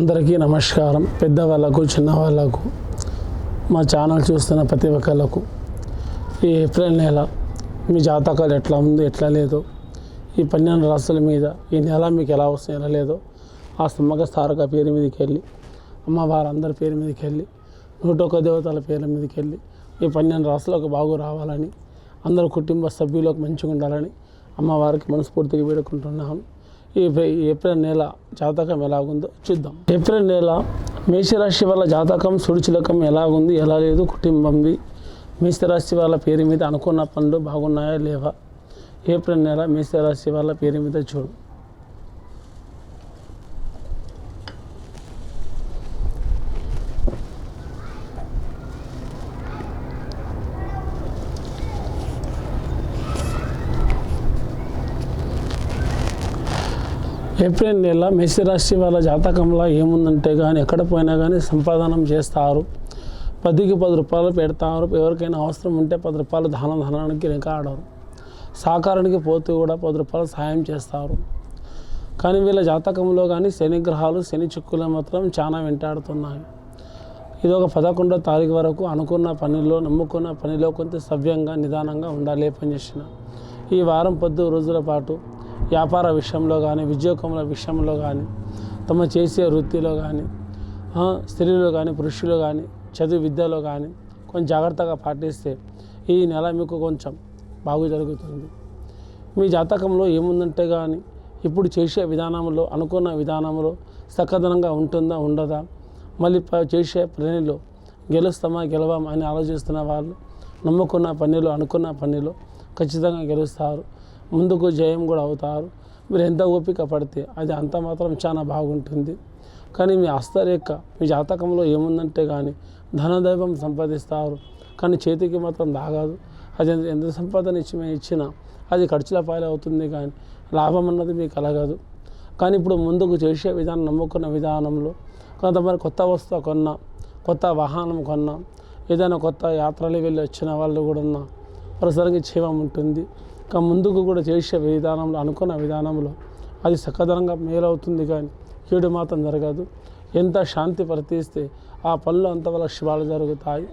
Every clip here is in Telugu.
అందరికీ నమస్కారం. పెద్దవాళ్ళకు చిన్నవాళ్ళకు మా ఛానల్ చూస్తున్న ప్రతి ఒక్కళ్ళకు ఈ ఏప్రిల్ నెల మీ జాతకాలు ఎట్లా ఉందో ఎట్లా లేదో, ఈ 12 రాసుల మీద ఈ నెల మీకు ఎలా వస్తుందో ఎలా లేదో ఆ సమ్మక తారక పేరు మీదకి వెళ్ళి, అమ్మవారందరి పేరు మీదకి వెళ్ళి, 101 దేవతల పేర్ల మీదకి వెళ్ళి ఈ 12 రాసులకు బాగు రావాలని, అందరూ కుటుంబ సభ్యులకు మంచిగా ఉండాలని అమ్మవారికి మనస్ఫూర్తిగా వేడుకుంటున్నాను. ఈ ఏప్రిల్ నెల జాతకం ఎలాగుందో చూద్దాం. ఏప్రిల్ నెల మేషరాశి వాళ్ళ జాతకం సుడిచిలకం ఎలాగుంది ఎలా లేదు కుటుంబంది. మేషరాశి వాళ్ళ పేరు మీద అనుకున్న పనులు బాగున్నాయా లేవా, ఏప్రిల్ నెల మేషరాశి వాళ్ళ పేరు మీద చూడు. ఏప్రిల్ నెల మేషరాశి వాళ్ళ జాతకంలో ఏముందంటే కానీ ఎక్కడ పోయినా కానీ సంపాదనం చేస్తారు. 10కి 10 రూపాయలు పెడతారు. ఎవరికైనా అవసరం ఉంటే 10 రూపాయలు ధనానికి రికార్డరు. సహకారానికి పోతూ కూడా 10 రూపాయలు సాయం చేస్తారు. కానీ వీళ్ళ జాతకంలో కానీ శని గ్రహాలు శని చిక్కులు మాత్రం చాలా వెంటాడుతున్నాయి. ఇది ఒక 11వ తారీఖు వరకు అనుకున్న పనిలో నమ్ముకున్న పనిలో కొంత సవ్యంగా నిదానంగా ఉండాలి. పని చేసిన ఈ వారం 10 రోజుల పాటు వ్యాపార విషయంలో కానీ ఉద్యోగముల విషయంలో కానీ తమ చేసే వృత్తిలో కానీ స్త్రీలు కానీ పురుషులు కానీ చదువు విద్యలో కానీ కొంచెం జాగ్రత్తగా పాటిస్తే ఈ నెల మీకు కొంచెం బాగు జరుగుతుంది. మీ జాతకంలో ఏముందంటే కానీ ఇప్పుడు చేసే విధానంలో అనుకున్న విధానంలో చక్కదనంగా ఉంటుందా ఉండదా, మళ్ళీ చేసే పనిలో గెలుస్తామా గెలవామా అని ఆలోచిస్తున్న వాళ్ళు నమ్ముకున్న పనిలో అనుకున్న పనిలో ఖచ్చితంగా గెలుస్తారు. ముందుకు జయం కూడా అవుతారు. మీరు ఎంత ఓపిక పడితే అది అంత మాత్రం చాలా బాగుంటుంది. కానీ మీ హస్తరేఖ మీ జాతకంలో ఏముందంటే కానీ ధనదైవం సంపాదిస్తారు. కానీ చేతికి మాత్రం దాగదు. అది ఎంత సంపాదన ఇచ్చినా అది ఖర్చుల పాలు అవుతుంది, కానీ లాభం అన్నది మీకు కలగదు. కానీ ఇప్పుడు ముందుకు చేసే విధానం నమ్ముకున్న విధానంలో కొంతమంది కొత్త వస్తువు కొన్నా, కొత్త వాహనం కొన్నా, ఏదైనా కొత్త యాత్రలు వెళ్ళి వచ్చిన వాళ్ళు కూడా ఉన్నా ప్రసరంగా క్షేమం ఉంటుంది. ఇంకా ముందుకు కూడా చేసే విధానంలో అనుకున్న విధానంలో అది సకదనంగా మేలవుతుంది, కానీ కీడు మాత్రం జరగదు. ఎంత శాంతి ప్రవర్తిస్తే ఆ పనులు అంతవల్ల శుభాలు జరుగుతాయి.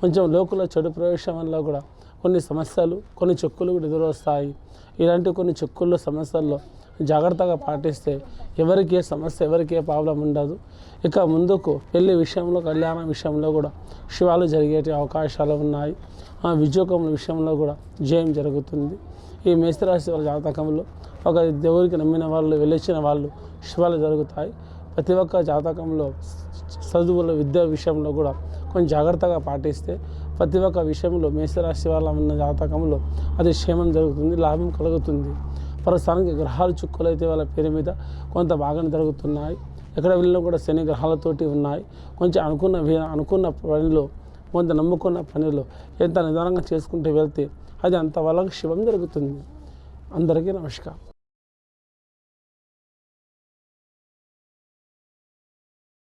కొంచెం లోకుల చెడు ప్రవేశం వల్ల కూడా కొన్ని సమస్యలు కొన్ని చిక్కులు కూడా ఎదురొస్తాయి. ఇలాంటి కొన్ని చిక్కుల్లో సమస్యల్లో జాగ్రత్తగా పాటిస్తే ఎవరికే సమస్య ఎవరికే ప్రాబ్లం ఉండదు. ఇక ముందుకు పెళ్లి విషయంలో కళ్యాణ విషయంలో కూడా శుభాలు జరిగే అవకాశాలు ఉన్నాయి. ఆ ఉద్యోగముల విషయంలో కూడా జయం జరుగుతుంది. ఈ మేషరాశి వాళ్ళ జాతకంలో ఒక దేవుడికి నమ్మిన వాళ్ళు వెళ్ళొచ్చిన వాళ్ళు శుభాలు జరుగుతాయి. ప్రతి ఒక్క జాతకంలో చదువుల విద్య విషయంలో కూడా కొంచెం జాగ్రత్తగా పాటిస్తే ప్రతి ఒక్క విషయంలో మేషరాశి వాళ్ళ ఉన్న జాతకంలో అది క్షేమం జరుగుతుంది, లాభం కలుగుతుంది. ప్రస్తుతానికి గ్రహాలు చుక్కలైతే వాళ్ళ పేరు మీద కొంత బాగానే జరుగుతున్నాయి. ఎక్కడ వెళ్ళినా కూడా శని గ్రహాలతోటి ఉన్నాయి. కొంచెం అనుకున్న పనిలో కొంత నమ్ముకున్న పనిలో ఎంత నిదానంగా చేసుకుంటూ వెళ్తే అది అంత వాళ్ళకి శుభం జరుగుతుంది. అందరికీ నమస్కారం.